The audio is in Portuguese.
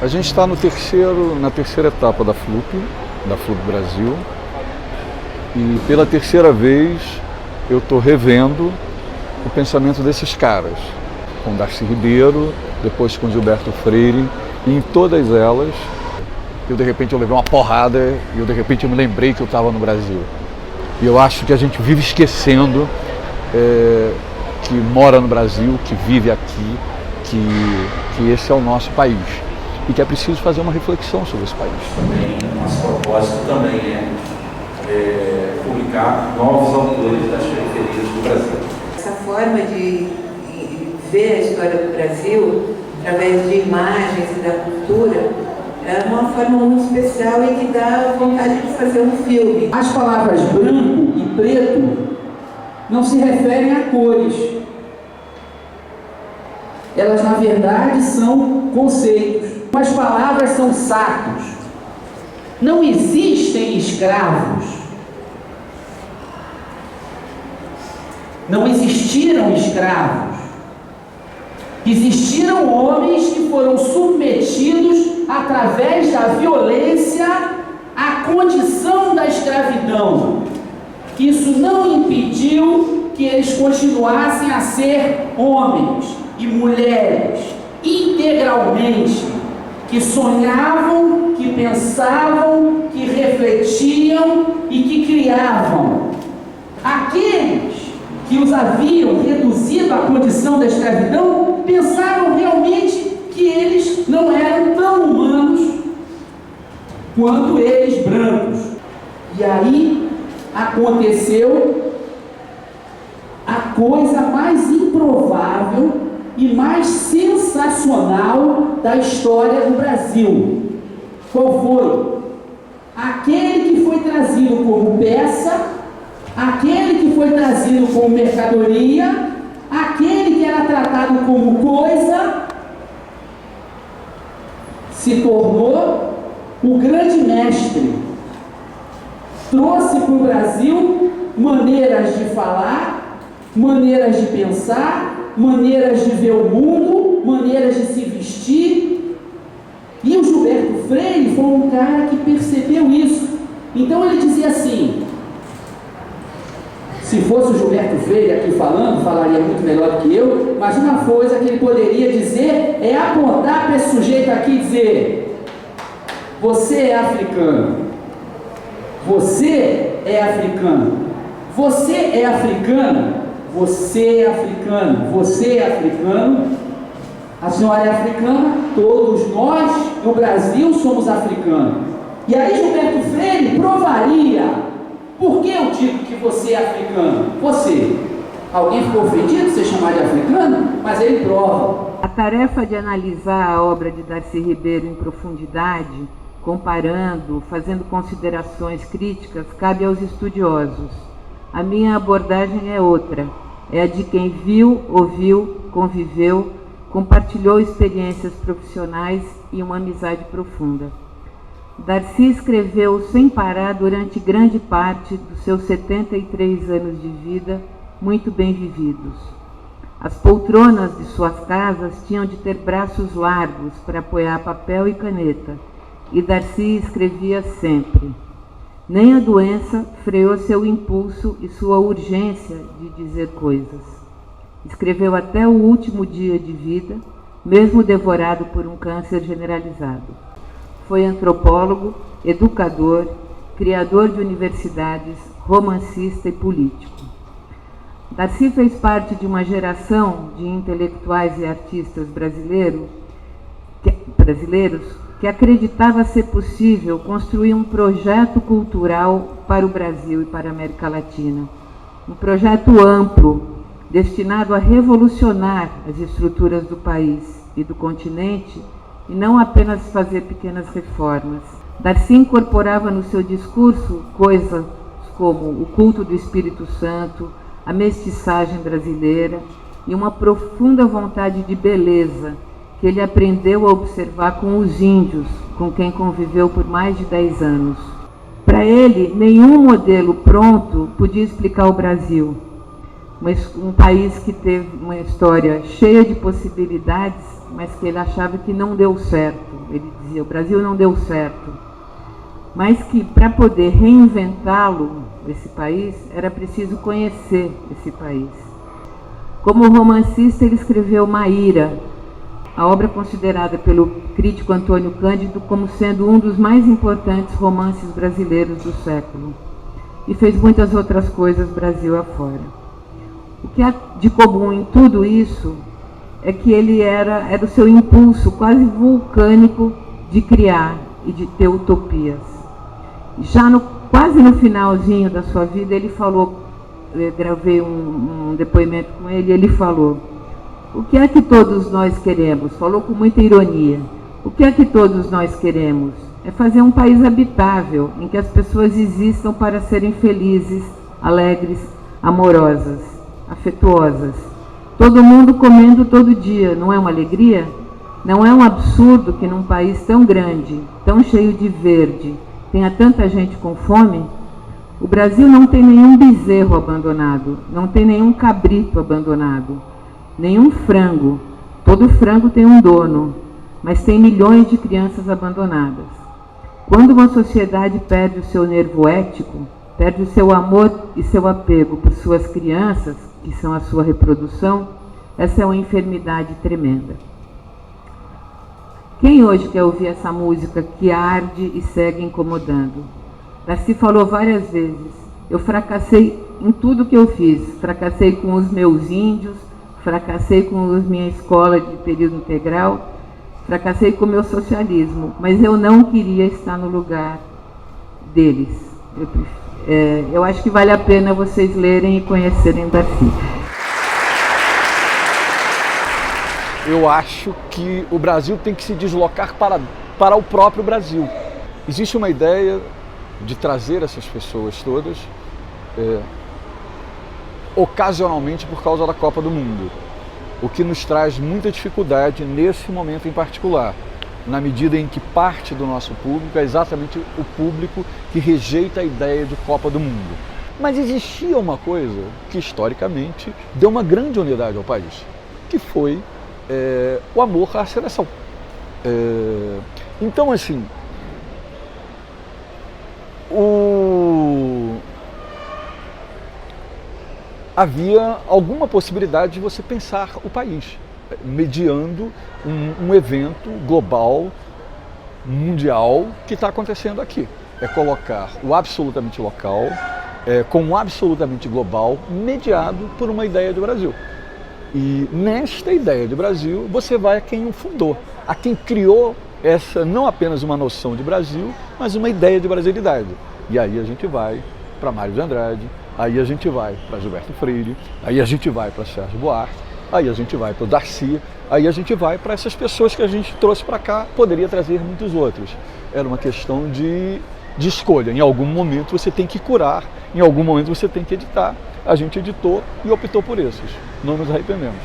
A gente está na terceira etapa da FLUP Brasil, e pela terceira vez eu estou revendo o pensamento desses caras, com Darcy Ribeiro, depois com Gilberto Freire, e em todas elas eu levei uma porrada e eu me lembrei que eu estava no Brasil. E eu acho que a gente vive esquecendo que mora no Brasil, que vive aqui, que esse é o nosso país e que é preciso fazer uma reflexão sobre esse país. Nosso propósito também é publicar novos autores das periferias do Brasil. Essa forma de ver a história do Brasil através de imagens e da cultura é uma forma muito especial e que dá vontade de fazer um filme. As palavras branco e preto não se referem a cores. Elas, na verdade, são conceitos. As palavras são sacos. Não existem escravos. Não existiram escravos. Existiram homens que foram submetidos através da violência à condição da escravidão. Isso não impediu que eles continuassem a ser homens e mulheres integralmente, que sonhavam, que pensavam, que refletiam e que criavam. Aqueles que os haviam reduzido à condição da escravidão pensaram realmente que eles não eram tão humanos quanto eles brancos. E aí aconteceu a coisa mais improvável e mais sensacional da história do Brasil. Qual foi? Aquele que foi trazido como peça, aquele que foi trazido como mercadoria, aquele que era tratado como coisa, se tornou o grande mestre. Trouxe para o Brasil maneiras de falar, maneiras de pensar, maneiras de ver o mundo, maneiras de se vestir. E o Gilberto Freire foi um cara que percebeu isso. Então ele dizia assim: se fosse o Gilberto Freire aqui falando, falaria muito melhor do que eu, mas uma coisa que ele poderia dizer é apontar para esse sujeito aqui e dizer: você é africano, você é africano, você é africano, você é africano, você é africano, a senhora é africana, todos nós no Brasil somos africanos. E aí Gilberto Freire provaria. Por que eu digo que você é africano? Você. Alguém ficou ofendido de ser chamado de africano? Mas ele prova. A tarefa de analisar a obra de Darcy Ribeiro em profundidade, comparando, fazendo considerações críticas, cabe aos estudiosos. A minha abordagem é outra. É a de quem viu, ouviu, conviveu, compartilhou experiências profissionais e uma amizade profunda. Darcy escreveu sem parar durante grande parte dos seus 73 anos de vida, muito bem vividos. As poltronas de suas casas tinham de ter braços largos para apoiar papel e caneta, e Darcy escrevia sempre. Nem a doença freou seu impulso e sua urgência de dizer coisas. Escreveu até o último dia de vida, mesmo devorado por um câncer generalizado. Foi antropólogo, educador, criador de universidades, romancista e político. Darcy fez parte de uma geração de intelectuais e artistas brasileiros que acreditava ser possível construir um projeto cultural para o Brasil e para a América Latina. Um projeto amplo, destinado a revolucionar as estruturas do país e do continente, e não apenas fazer pequenas reformas. Darcy incorporava no seu discurso coisas como o culto do Espírito Santo, a mestiçagem brasileira e uma profunda vontade de beleza que ele aprendeu a observar com os índios, com quem conviveu por mais de 10 anos. Para ele, nenhum modelo pronto podia explicar o Brasil. um país que teve uma história cheia de possibilidades, mas que ele achava que não deu certo. Ele dizia, o Brasil não deu certo. Mas que para poder reinventá-lo, esse país, era preciso conhecer esse país. Como romancista, ele escreveu Maíra, a obra considerada pelo crítico Antônio Cândido como sendo um dos mais importantes romances brasileiros do século. E fez muitas outras coisas Brasil afora. O que há de comum em tudo isso é que ele era o seu impulso quase vulcânico de criar e de ter utopias. Já quase no finalzinho da sua vida, ele falou, eu gravei um depoimento com ele, e ele falou, o que é que todos nós queremos? Falou com muita ironia. O que é que todos nós queremos? É fazer um país habitável, em que as pessoas existam para serem felizes, alegres, amorosas, afetuosas. Todo mundo comendo todo dia, não é uma alegria? Não é um absurdo que num país tão grande, tão cheio de verde, tenha tanta gente com fome? O Brasil não tem nenhum bezerro abandonado, não tem nenhum cabrito abandonado, nenhum frango. Todo frango tem um dono, mas tem milhões de crianças abandonadas. Quando uma sociedade perde o seu nervo ético, perde o seu amor e seu apego por suas crianças, que são a sua reprodução, essa é uma enfermidade tremenda. Quem hoje quer ouvir essa música que arde e segue incomodando? Darcy falou várias vezes, eu fracassei em tudo que eu fiz. Fracassei com os meus índios, fracassei com a minha escola de período integral, fracassei com o meu socialismo, mas eu não queria estar no lugar deles. Eu acho que vale a pena vocês lerem e conhecerem Darcy. Eu acho que o Brasil tem que se deslocar para o próprio Brasil. Existe uma ideia de trazer essas pessoas todas ocasionalmente por causa da Copa do Mundo, o que nos traz muita dificuldade nesse momento em particular, na medida em que parte do nosso público é exatamente o público que rejeita a ideia de Copa do Mundo. Mas existia uma coisa que historicamente deu uma grande unidade ao país, que foi o amor à seleção. Então, assim, havia alguma possibilidade de você pensar o país, mediando um evento global, mundial, que está acontecendo aqui. É colocar o absolutamente local com o absolutamente global, mediado por uma ideia do Brasil. E nesta ideia de Brasil, você vai a quem o fundou, a quem criou essa, não apenas uma noção de Brasil, mas uma ideia de brasilidade. E aí a gente vai para Mário de Andrade, aí a gente vai para Gilberto Freire, aí a gente vai para Sérgio Buarque, aí a gente vai para o Darcy, aí a gente vai para essas pessoas que a gente trouxe para cá, poderia trazer muitos outros. Era uma questão de escolha. Em algum momento você tem que curar, em algum momento você tem que editar. A gente editou e optou por esses. Não nos arrependemos.